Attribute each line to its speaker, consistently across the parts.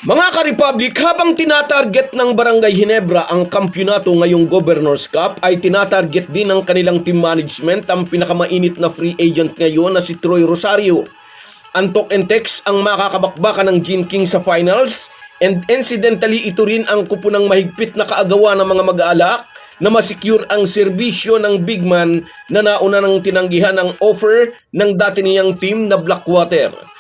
Speaker 1: Mga ka-Republic, habang tinatarget ng Barangay Ginebra ang kampyonato ngayong Governors Cup, ay tinatarget din ng kanilang team management ang pinakamainit na free agent ngayon na si Troy Rosario. Antok and Tex ang makakabakbakan ng Gene King sa finals, and incidentally ito rin ang kupunang mahigpit na kaagawa ng mga mag-aalak na masecure ang serbisyo ng big man na nauna ng tinanggihan ng offer ng dati niyang team na Blackwater.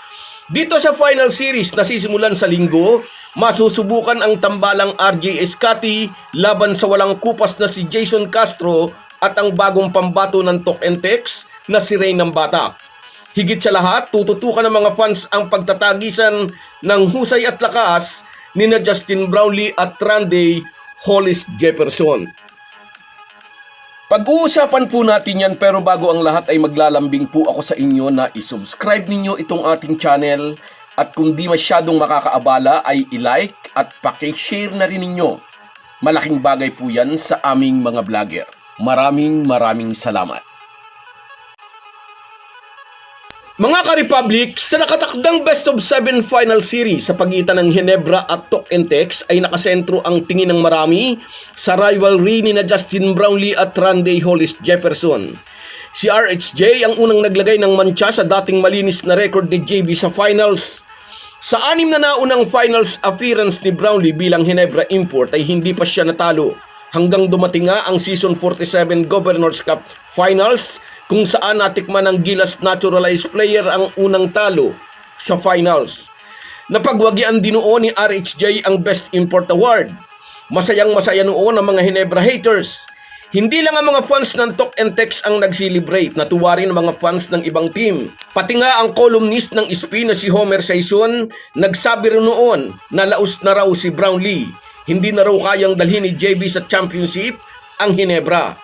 Speaker 1: Dito sa final series na sisimulan sa linggo, masusubukan ang tambalang RJ Escati laban sa walang kupas na si Jason Castro at ang bagong pambato ng Tok and Tex na si Ray ng Batak. Higit sa lahat, tututukan ng mga fans ang pagtatagisan ng husay at lakas ni na Justin Brownlee at Randy Hollis Jefferson. Pag-uusapan po natin yan, pero bago ang lahat ay maglalambing po ako sa inyo na isubscribe ninyo itong ating channel at kung di masyadong makakaabala ay i-like at paki-share na rin ninyo. Malaking bagay po yan sa aming mga vlogger. Maraming salamat. Mga ka-Republic, sa nakatakdang best of 7 final series sa pagitan ng Ginebra at Tok and Tex ay nakasentro ang tingin ng marami sa rivalry ni na Justin Brownlee at Randy Hollis Jefferson. Si RHJ ang unang naglagay ng mantsa sa dating malinis na record ni JB sa finals. Sa 6 na naunang finals appearance ni Brownlee bilang Ginebra import ay hindi pa siya natalo hanggang dumating nga ang season 47 Governors Cup Finals kung saan natikman ng Gilas naturalized player ang unang talo sa finals. Napagwagian din noon ni RHJ ang Best Import Award. Masayang-masaya noon ang mga Ginebra haters. Hindi lang ang mga fans ng Tok and Tex ang nag-celebrate, natuwa rin ang mga fans ng ibang team. Pati nga ang columnist ng SP na si Homer Saison, nagsabi rin noon na laos na raw si Brownlee. Hindi na raw kayang dalhin ni JB sa championship ang Ginebra.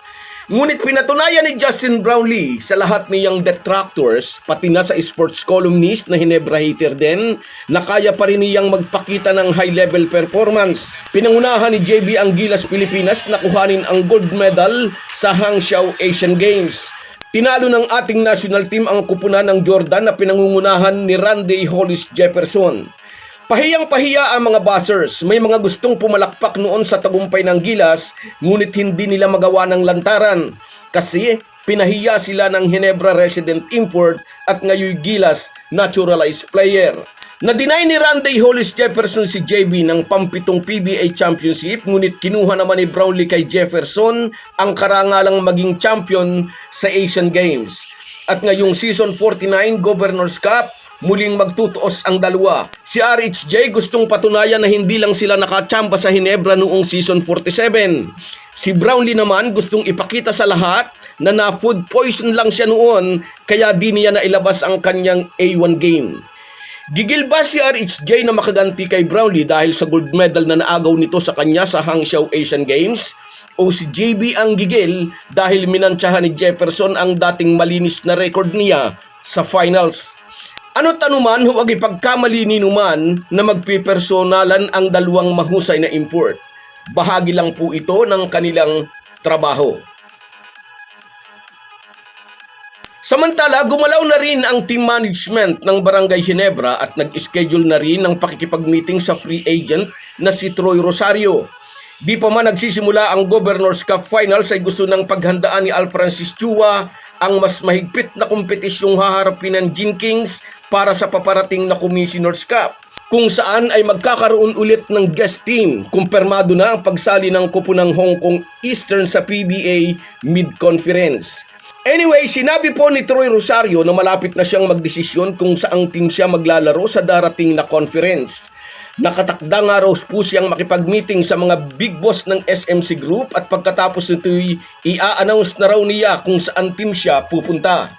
Speaker 1: Ngunit pinatunayan ni Justin Brownlee sa lahat niyang detractors, pati na sa sports columnist na Ginebra hater din, na kaya pa rin niyang magpakita ng high-level performance. Pinangunahan ni JB ang Gilas Pilipinas na kuhanin ang gold medal sa Hangzhou Asian Games. Tinalo ng ating national team ang kupunan ng Jordan na pinangungunahan ni Randy Hollis Jefferson. Pahiyang-pahiya ang mga buzzers. May mga gustong pumalakpak noon sa tagumpay ng Gilas, ngunit hindi nila magawa ng lantaran kasi pinahiya sila ng Ginebra resident import at ngayon Gilas naturalized player. Na-deny ni Randy Hollis Jefferson si JB ng pampitong PBA Championship, ngunit kinuha naman ni Brownlee kay Jefferson ang karangalang maging champion sa Asian Games. At ngayong season 49 Governors Cup, muling magtutuos ang dalawa. Si RHJ gustong patunayan na hindi lang sila nakachamba sa Ginebra noong season 47. Si Brownlee naman gustong ipakita sa lahat na na-food poison lang siya noon, kaya di niya nailabas ang kanyang A1 game. Gigil ba si RHJ na makaganti kay Brownlee dahil sa gold medal na naagaw nito sa kanya sa Hangzhou Asian Games? O si JB ang gigil dahil minantsahan ni Jefferson ang dating malinis na record niya sa finals? Ano't anuman, huwag ipagkamali ni Numan na magpipersonalan ang dalawang mahusay na import. Bahagi lang po ito ng kanilang trabaho. Samantala, gumalaw na rin ang team management ng Barangay Ginebra at nag-schedule na rin ng pakikipag-meeting sa free agent na si Troy Rosario. Di pa man nagsisimula ang Governors Cup Finals ay gusto ng paghandaan ni Al Francis Chua ang mas mahigpit na kompetisyong haharapin ng Gene Kings para sa paparating na Commissioner's Cup, kung saan ay magkakaroon ulit ng guest team. Kumpirmado na ang pagsali ng kupunang Hong Kong Eastern sa PBA Mid-Conference. Anyway, sinabi po ni Troy Rosario na malapit na siyang magdesisyon kung saang team siya maglalaro sa darating na conference. Nakatakda nga raw po siyang makipag-meeting sa mga big boss ng SMC Group at pagkatapos nito'y i-a-announce na raw niya kung saan team siya pupunta.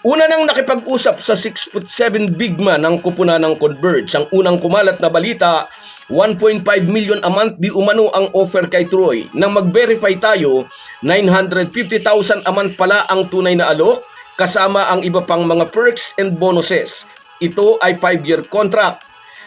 Speaker 1: Una nang nakipag-usap sa 6'7" big man ng kupunan ng Converge. Ang unang kumalat na balita, 1.5 million a month di umano ang offer kay Troy. Nang mag-verify tayo, 950,000 a month pala ang tunay na alok kasama ang iba pang mga perks and bonuses. Ito ay 5-year contract.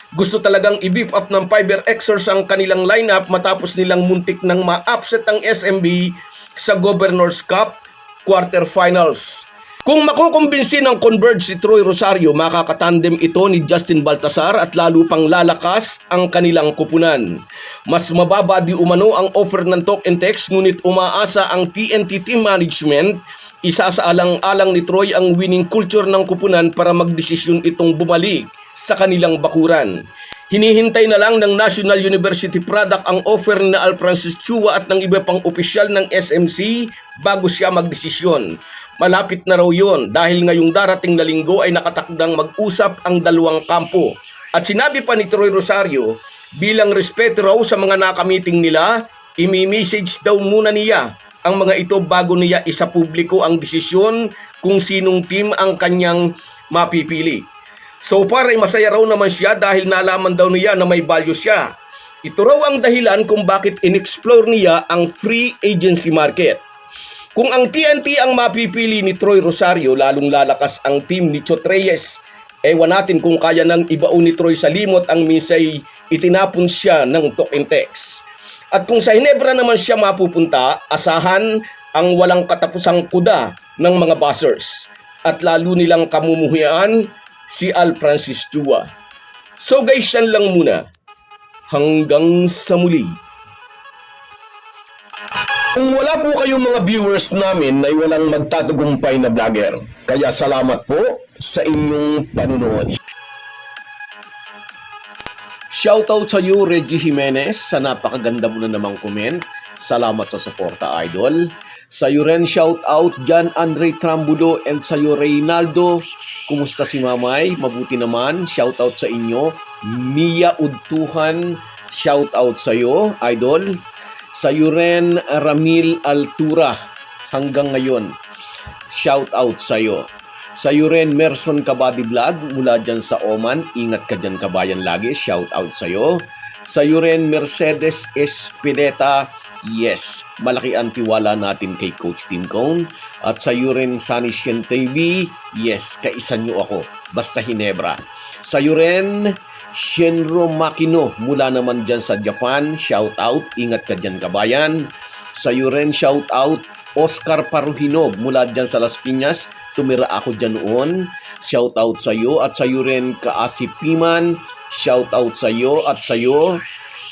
Speaker 1: Gusto talagang i-beef up ng Fiber Xers ang kanilang lineup matapos nilang muntik nang ma-upset ang SMB sa Governors Cup quarterfinals. Kung makukumbinsi ng Converge si Troy Rosario, makakatandem ito ni Justin Baltasar at lalo pang lalakas ang kanilang kupunan. Mas mababa di umano ang offer ng talk and text, ngunit umaasa ang TNT team management, isa sa alang-alang ni Troy ang winning culture ng kupunan para magdesisyon itong bumalik sa kanilang bakuran. Hinihintay na lang ng National University product ang offer ni Al Francis Chua at ng iba pang opisyal ng SMC bago siya magdesisyon. Malapit na raw yun dahil ngayong darating na linggo ay nakatakdang mag-usap ang dalawang kampo. At sinabi pa ni Troy Rosario, bilang respeto raw sa mga nakamiting nila, imi-message daw muna niya ang mga ito bago niya isapubliko ang desisyon kung sinong team ang kanyang mapipili. So far ay masaya raw naman siya dahil nalaman daw niya na may value siya. Ito raw ang dahilan kung bakit in-explore niya ang free agency market. Kung ang TNT ang mapipili ni Troy Rosario, lalong lalakas ang team ni Chot Reyes. Ewan natin kung kaya nang ibaon ni Troy sa limot ang minsay itinapon siya ng talk and text. At kung sa Hinebra naman siya mapupunta, asahan ang walang katapusang kuda ng mga buzzers. At lalo nilang kamumuhian si Al Francis Chua. So guys, yan lang muna. Hanggang sa muli. Kung wala po kayong mga viewers namin ay walang magtatagumpay na vlogger. Kaya salamat po sa inyong panunood. Shoutout sa iyo, Reggie Jimenez, sa napakaganda mo na namang comment. Salamat sa suporta, idol. Sa iyo rin, shoutout John Andre Trambulo and sa iyo, Reynaldo. Kumusta si Mamay? Mabuti naman. Shoutout sa inyo. Mia Udtuhan, shoutout sa iyo, idol. Sa iyo rin, Ramil Altura, hanggang ngayon, shout out sa iyo. Sa iyo rin, Merson Kabady Vlog, mula dyan sa Oman, ingat ka dyan kabayan lagi, shout out sa iyo. Sa iyo rin, Mercedes Espineta, yes, malaki ang tiwala natin kay Coach Tim Cone. At sa iyo rin, Sunny Shen TV, yes, kaisa nyo ako, basta Hinebra. Sa iyo rin, Shenro Makino, mula naman dyan sa Japan, shout out, ingat ka dyan kabayan. Sa iyo rin, shout out, Oscar Paruhinog, mula dyan sa Las Piñas, tumira ako dyan noon, shout out sa iyo. At sa iyo rin, Kaasi Piman, shout out sa iyo. At sa iyo,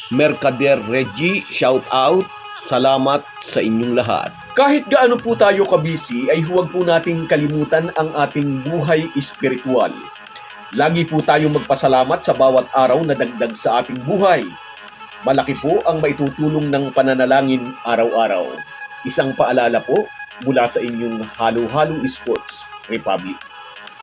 Speaker 1: Mercader Reggie, shout out, salamat sa inyong lahat. Kahit gaano po tayo kabisi, ay huwag po nating kalimutan ang ating buhay espiritual. Lagi po tayong magpasalamat sa bawat araw na dagdag sa ating buhay. Malaki po ang maitutulong ng pananalangin araw-araw. Isang paalala po mula sa inyong Halo Halo Sports Republic.